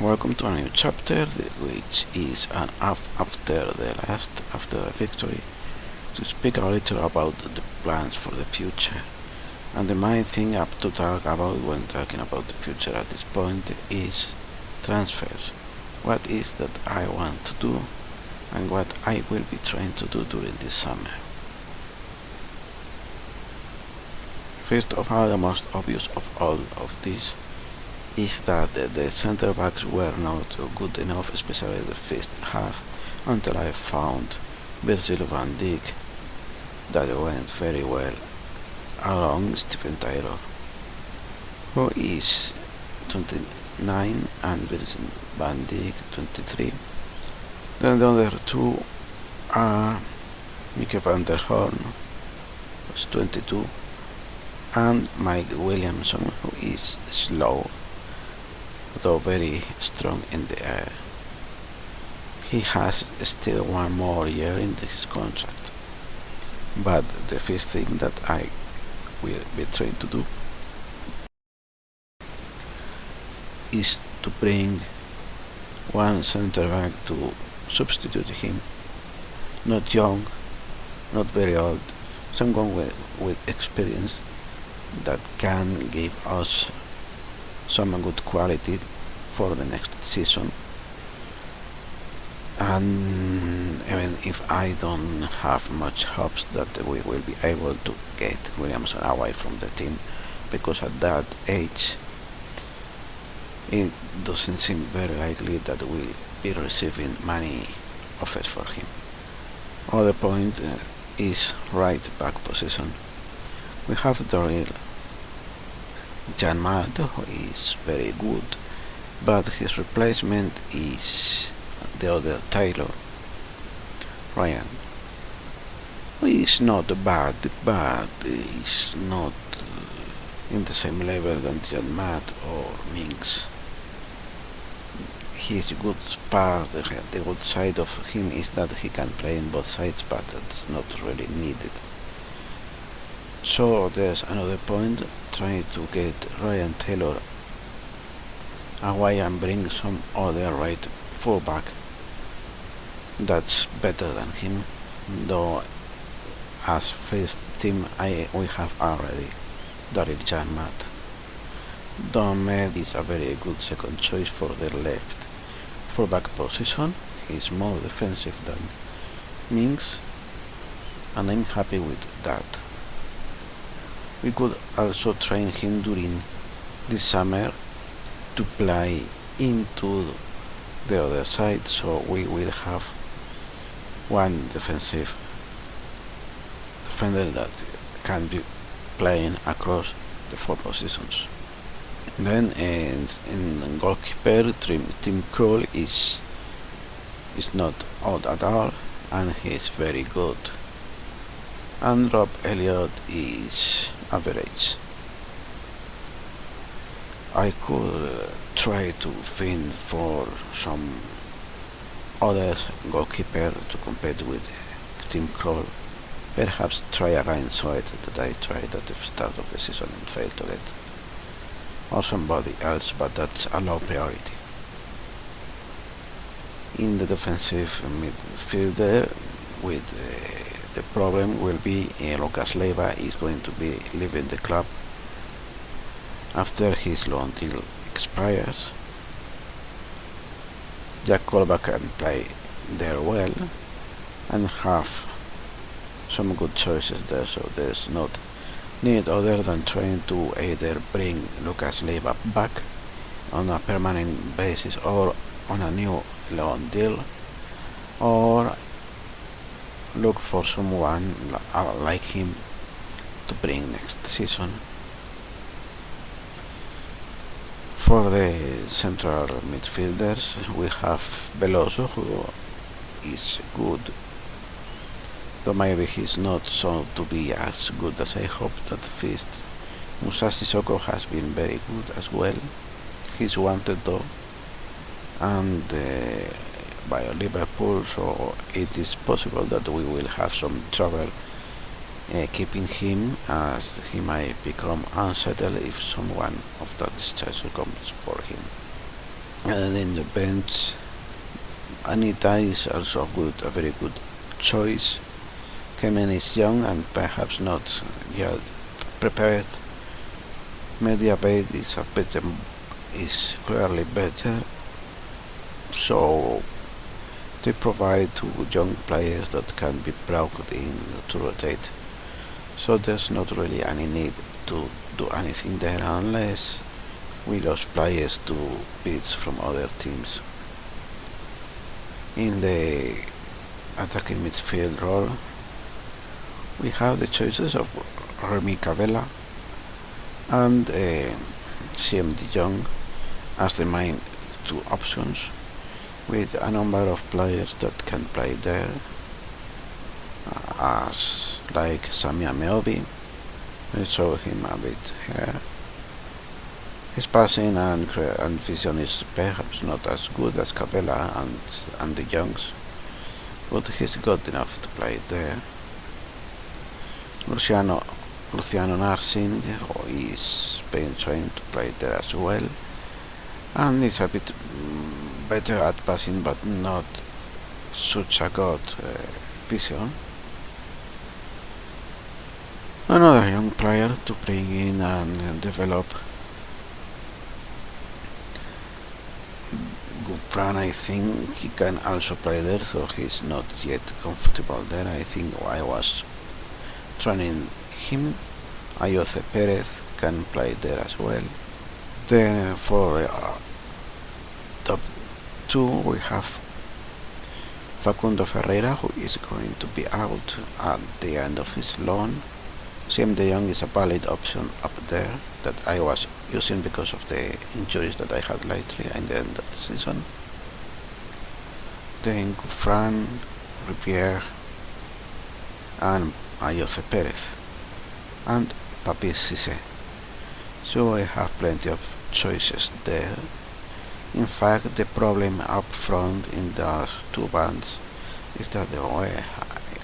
Welcome to a new chapter, which is after the victory, to speak a little about the plans for the future. And the main thing up to talk about when talking about the future at this point is transfers. What is that I want to do and what I will be trying to do during this summer. First of all, the most obvious of all of this is that the center backs were not good enough, especially the first half, until I found Virgil van Dijk that went very well along Stephen Taylor, who is 29 and Virgil van Dijk 23. Then the other two are Mieke van der Horn, who's 22, and Mike Williamson, who is slow though very strong in the air. He has still one more year in his contract. But the first thing that I will be trying to do is to bring one center back to substitute him. Not young, not very old, someone with experience that can give us some good quality for the next season. And even if I don't have much hopes that we will be able to get Williamson away from the team, because at that age it doesn't seem very likely that we'll be receiving many offers for him. Other point is right back position. We have Daryl Jan Maat, who is very good, but his replacement is the other Taylor, Ryan, who is not bad, but is not in the same level than Jan Maat or Minks. His good part, the good side of him is that he can play in both sides, but that's not really needed. So there's another point, trying to get Ryan Taylor away and bring some other right fullback that's better than him, though as first team we have already Daryl Jan Maat. Domed is a very good second choice for the left fullback position. He's more defensive than Minks, and I'm happy with that. We could also train him during this summer to play into the other side, so we will have one defensive defender that can be playing across the four positions. Then in goalkeeper, Tim Krul is not odd at all, and he is very good. And Rob Elliott is average. I could try to find for some other goalkeeper to compete with Tim Krul. Perhaps try against Soit that I tried at the start of the season and failed to get, or somebody else, but that's a low priority. In the defensive midfielder, with the problem will be Lucas Leiva is going to be leaving the club after his loan deal expires. Jack Colback can play there well and have some good choices there, so there's not need other than trying to either bring Lucas Leiva back on a permanent basis or on a new loan deal, or look for someone like him to bring next season. For the central midfielders, we have Veloso, who is good, though maybe he's not so to be as good as I hoped at first. Musa Sissoko has been very good as well. He's wanted though, and by Liverpool, so it is possible that we will have some trouble keeping him, as he might become unsettled if someone of that stature comes for him. And in the bench, Anita is also a very good choice. Kemen is young and perhaps not yet prepared. Mediabate is clearly better, so they provide two young players that can be brought in to rotate. So there's not really any need to do anything there unless we lose players to bids from other teams. In the attacking midfield role, we have the choices of Remy Cavella and CM De Jong as the main two options, with a number of players that can play there, as like Sami Ameobi. I saw him a bit here. His passing and vision is perhaps not as good as Cavella and De Jong's, but he's good enough to play there. Luciano Narsing is being trained to play there as well, and is a bit better at passing but not such a good vision. Another young player to bring in and develop. Gufran, I think he can also play there, so he's not yet comfortable there. I think I was training him. Ayoce Perez can play there as well. Then for top 2 we have Facundo Ferreira, who is going to be out at the end of his loan. CM De Jong is a valid option up there that I was using because of the injuries that I had lately in the end of the season. Then Gufran, Riviere, and Ayoce Perez, and Papi Cissé. So I have plenty of choices there. In fact, the problem up front in the two bands is that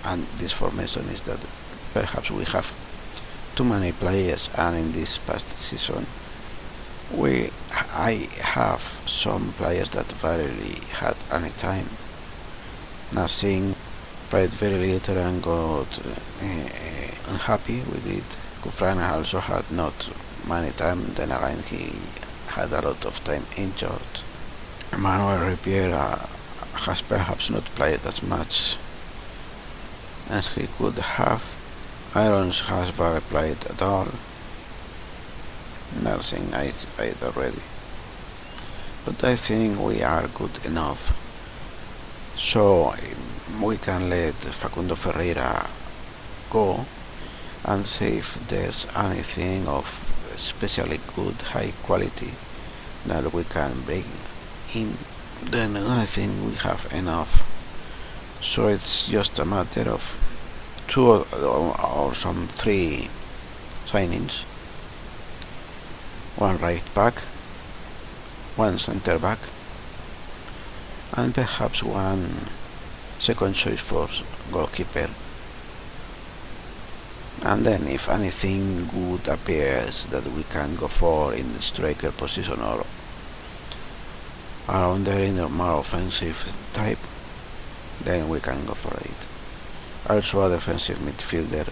and this formation is that perhaps we have too many players, and in this past season I have some players that barely had any time. Nothing played very little and got unhappy with it. Gufran also had not many time, then again he had a lot of time injured. Manuel Riviera has perhaps not played as much as he could have. Irons has barely played at all. Nothing I already. But I think we are good enough, so we can let Facundo Ferreira go and see if there's anything of especially good high quality that we can bring in. Then I think we have enough, so it's just a matter of 2 or some 3 signings: 1 right back, 1 center back, and perhaps 1 second choice for goalkeeper. And then if anything good appears that we can go for in the striker position or around there in the more offensive type, then we can go for it. Also a defensive midfielder,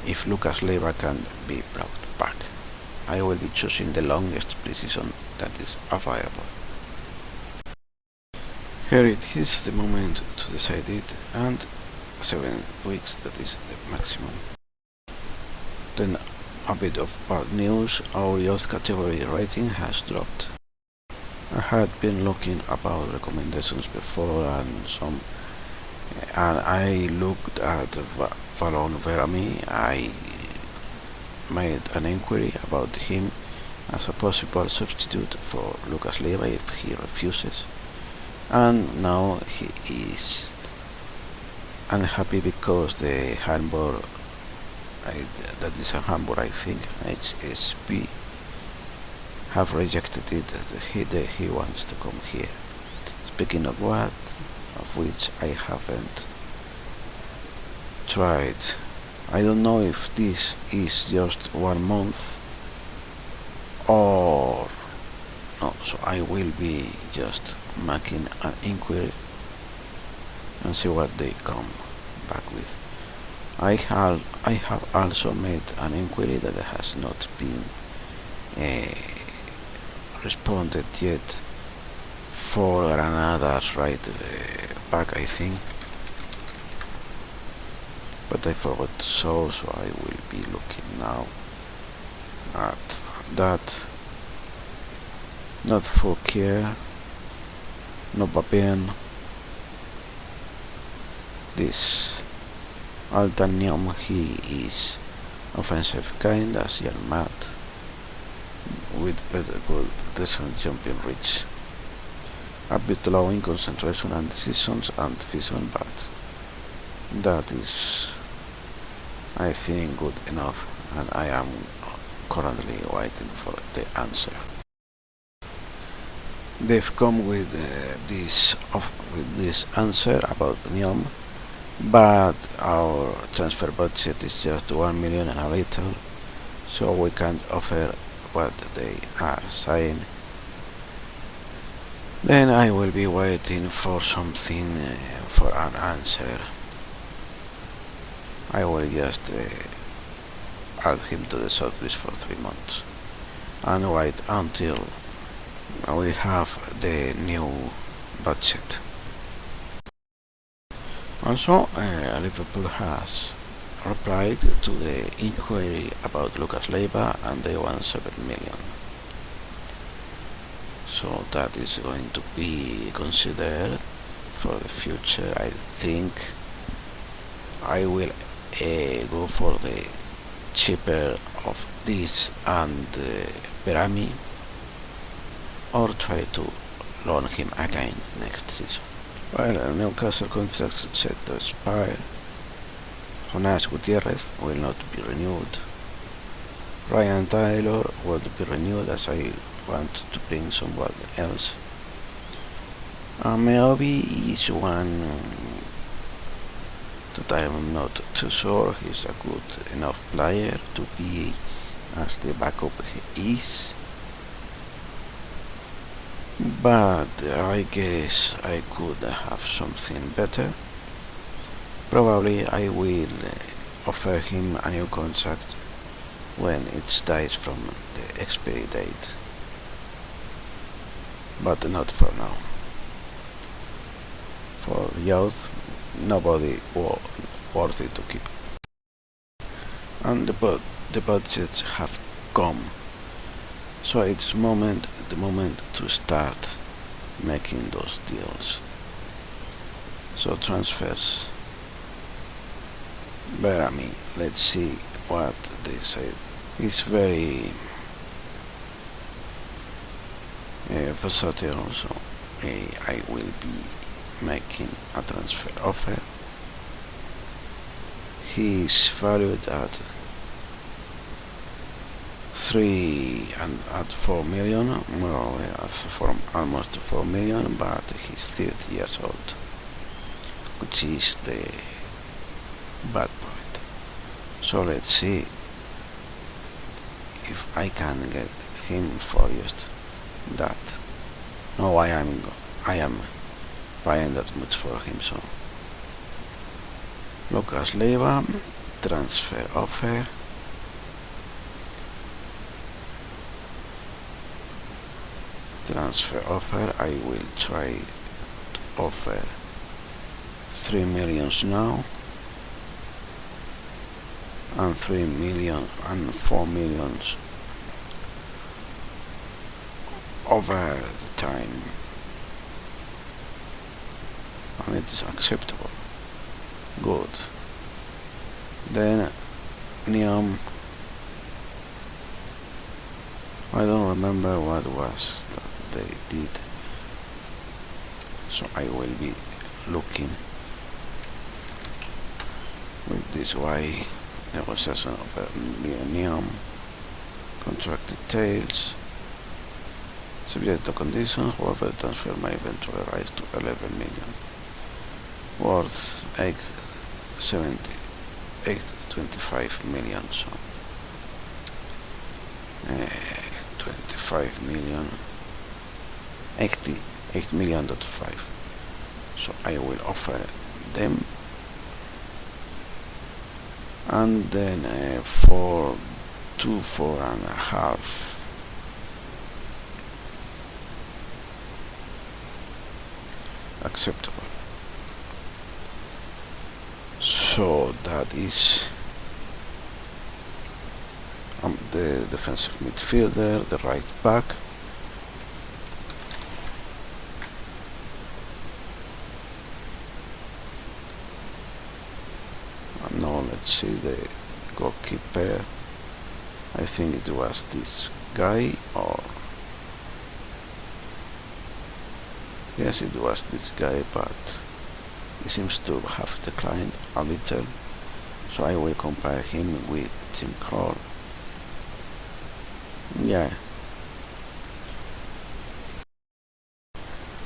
if Lucas Leiva can be brought back. I will be choosing the longest pre-season that is available. Here it is, the moment to decide it, and 7 weeks, that is the maximum. Then a bit of bad news: our youth category rating has dropped. I had been looking about recommendations before, and I looked at Valon Verami. I made an inquiry about him as a possible substitute for Lucas Leiva if he refuses, and now he is unhappy because the Hamburg, that is a Hamburg, I think, HSP, have rejected it. He wants to come here. Speaking of which I haven't tried. I don't know if this is just 1 month or no, So I will be just making an inquiry and see what they come back with. I have also made an inquiry that has not been responded yet for another right back, I think, but I forgot to show, so I will be looking now at that. Not for care, no papier. This Altanium, he is offensive kind as young mat with better good protection, jumping reach, a bit low in concentration and decisions and vision, but that is, I think, good enough, and I am currently waiting for the answer. They've come with this answer about Neom, but our transfer budget is just 1 million and a little, so we can't offer what they are saying. Then I will be waiting for something, for an answer. I will just add him to the shortlist for 3 months and wait until we have the new budget. Also, Liverpool has replied to the inquiry about Lucas Leiva and they want 7 million. So that is going to be considered for the future. I think I will go for the cheaper of this and Berami, or try to loan him again next season. Well, Newcastle contract set to expire. Jonas Gutierrez will not be renewed. Ryan Taylor will be renewed, as I want to bring someone else. Meobi is one that I am not too sure. He's a good enough player to be as the backup he is, but I guess I could have something better. Probably I will offer him a new contract when it dies from the expiry date, but not for now. For youth, nobody worth it to keep. And the budgets have come, so it's the moment to start making those deals. So transfers. Berami, let's see what they say. It's very versatile also. I will be making a transfer offer. He is valued at 4 million, more or less, almost 4 million, but he's 30 years old, which is the bad point. So let's see if I can get him for just that. No, I am buying that much for him. So Lucas Leiva, transfer offer. I will try to offer 3 millions now, and 3 million and 4 millions over the time, and it is acceptable. Good. Then Neom, I don't remember what was that they did, so I will be looking with this way. Negotiation of Neom, contract details, subject to conditions, however the transfer may eventually rise to 11 million, worth 25 million, so 25 million 88 million.5. So I will offer them, and then for 4.5. Acceptable. So that is the defensive midfielder, the right back. And now let's see the goalkeeper. I think it was this guy, or yes, it was this guy, but he seems to have declined a little, so I will compare him with Tim Krul. Yeah,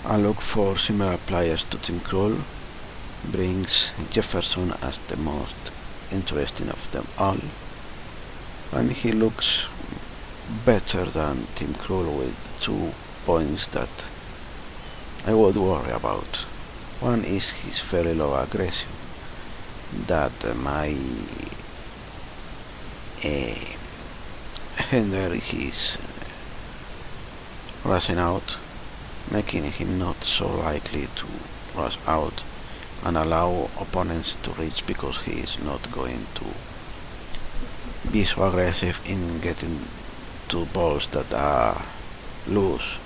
I look for similar players to Tim Krul, brings Jefferson as the most interesting of them all, and he looks better than Tim Krul with 2 points that I would worry about. One is his very low aggression, that might hinder his rushing out, making him not so likely to rush out and allow opponents to reach, because he is not going to be so aggressive in getting to balls that are loose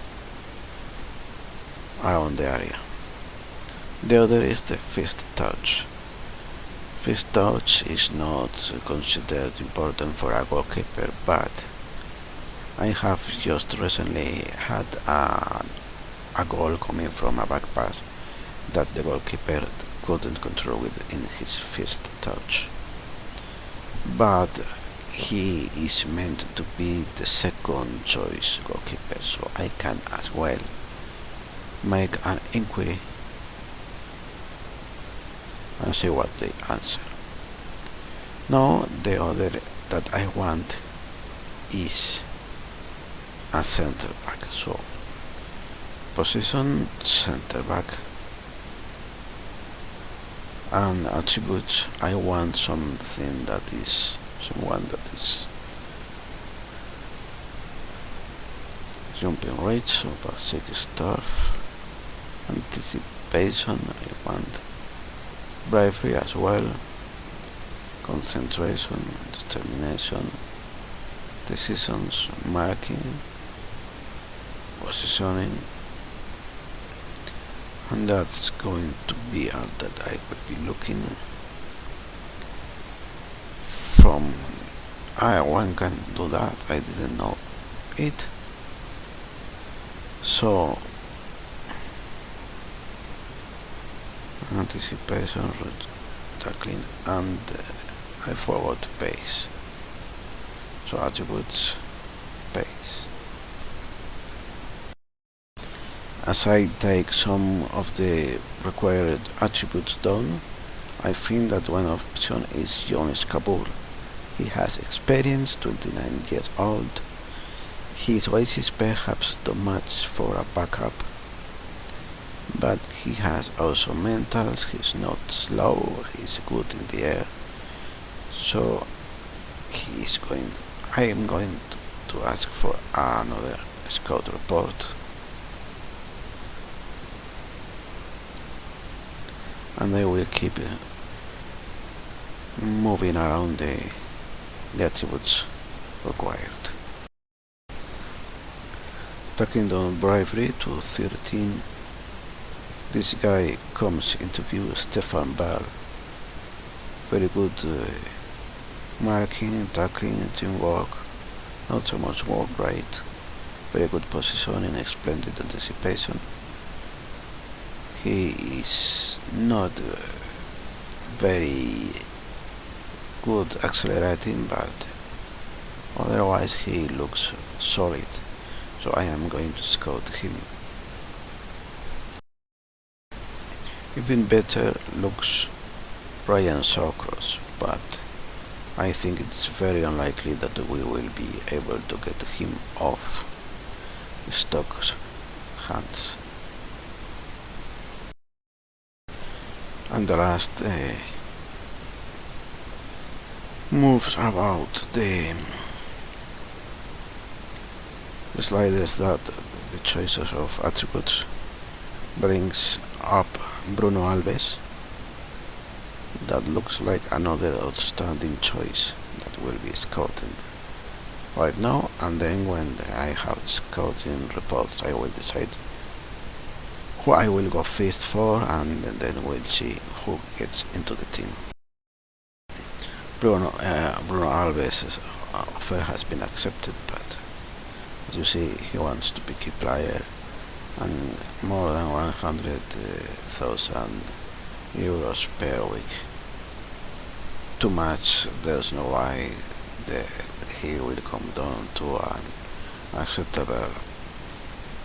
around the area. The other is the first touch. First touch is not considered important for a goalkeeper, but I have just recently had a goal coming from a back pass that the goalkeeper couldn't control within his first touch. But he is meant to be the second choice goalkeeper, so I can as well make an inquiry and see what they answer. Now the other that I want is a center back. So position center back, and attributes I want someone that is jumping rate, so basic stuff. Anticipation, I want bravery as well, concentration, determination, decisions, marking, positioning, and that's going to be all that I would be looking from. One can do that, I didn't know it. So anticipation, tackling, and I forgot pace. So attributes, pace. As I take some of the required attributes down, I think that one option is Jonas Kabul. He has experience, 29 years old. His weight is perhaps too much for a backup, but he has also mentals, he's not slow, he's good in the air. So I am going to ask for another scout report, and I will keep moving around the attributes required. Taking down bravery to 13. This guy comes into view, Stefan Bell. Very good marking, tackling, teamwork, not so much work rate, very good positioning, splendid anticipation. He is not very good accelerating, but otherwise he looks solid, so I am going to scout him. Even better looks Ryan Shawcross, but I think it's very unlikely that we will be able to get him off. Stocks hands. And the last moves about the sliders that the choices of attributes brings up Bruno Alves. That looks like another outstanding choice that will be scouted right now, and then when I have scouting reports I will decide who I will go first for, and then we'll see who gets into the team. Bruno Alves' offer has been accepted, but as you see he wants to be key player and more than 100,000 euros per week. Too much, there's no way he will come down to an acceptable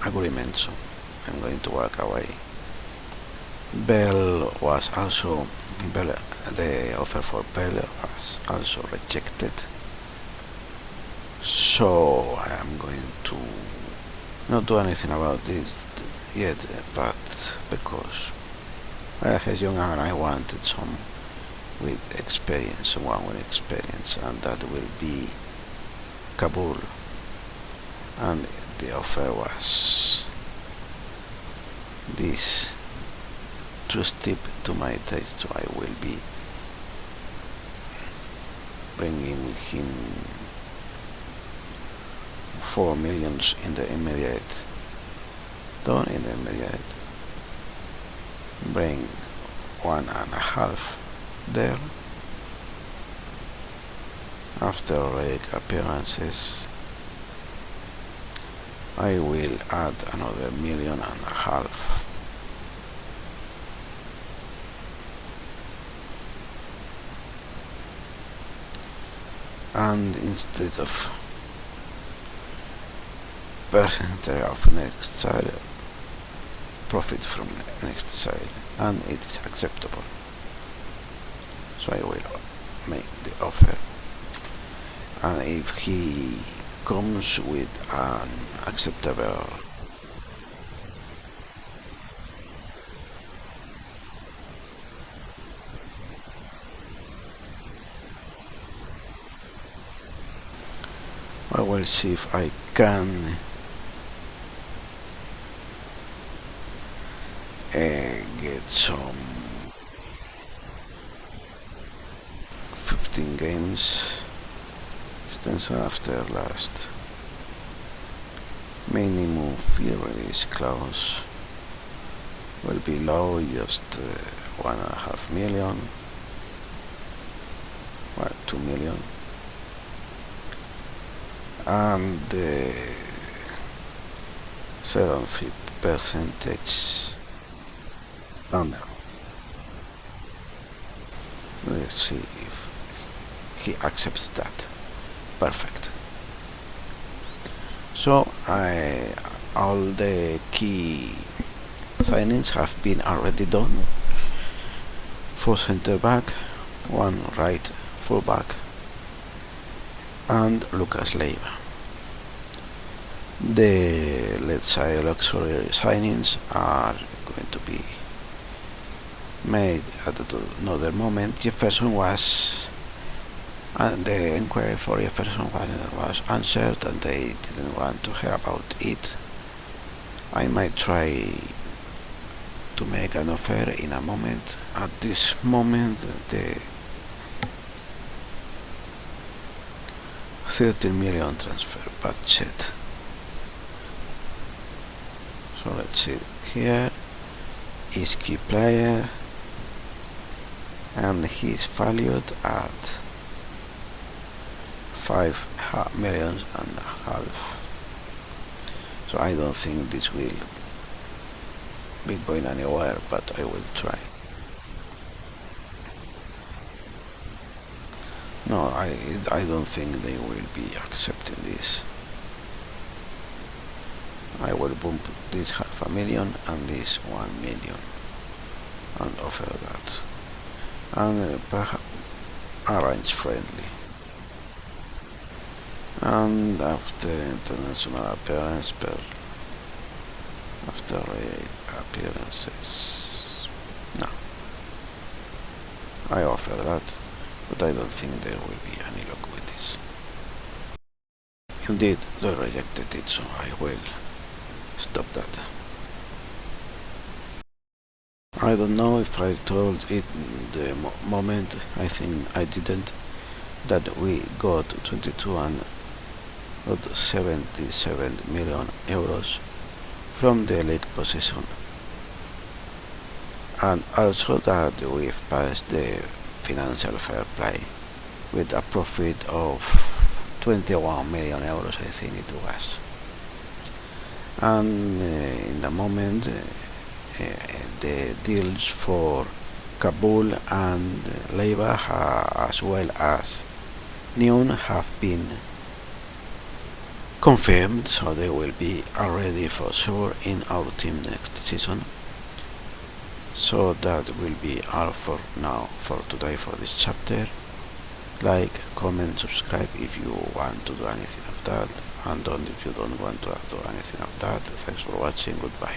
agreement, so I'm going to walk away. The offer for Bell was also rejected, so I am going to not do anything about this yet, but because I was young and I wanted someone with experience, and that will be Kabul, and the offer was this too steep to my taste, so I will be bringing him 4 million in the immediate, bring 1.5 there. After leg appearances I will add another 1.5 million, and instead of percentage of next sale, profit from next sale, and it is acceptable, so I will make the offer. And if he comes with an acceptable I will see if I can get some 15 games extension after last minimum fee release clause will be low, just 1.5 million or 2 million, and the 7 fee percentage under. Let's see if he accepts that. Perfect. So all the key signings have been already done. 4 center back, 1 right full back, and Lucas Leiva. The, let's say, luxury signings are going to be made at another moment. Jefferson was, and the inquiry for Jefferson was answered, and they didn't want to hear about it. I might try to make an offer in a moment. At this moment, the 13 million transfer budget. So let's see, here is key player, and he's valued at 5.5 million. So I don't think this will be going anywhere, but I will try. No, I don't think they will be accepting this. I will bump this 0.5 million and this 1 million and offer that, and perhaps arrange friendly. And after international appearance, history appearances. No, I offer that, but I don't think there will be any luck with this. Indeed, they rejected it, so I will stop that. I don't know if I told it in the moment, I think I didn't, that we got 22.77 million euros from the league possession, and also that we've passed the financial fair play with a profit of 21 million euros, I think it was. And in the moment, the deals for Kabul and Leiva as well as Nyon have been confirmed, so they will be already for sure in our team next season. So that will be all for now, for today, for this chapter. Like, comment, subscribe if you want to do anything of that, and don't if you don't want to do anything of that. Thanks for watching, goodbye.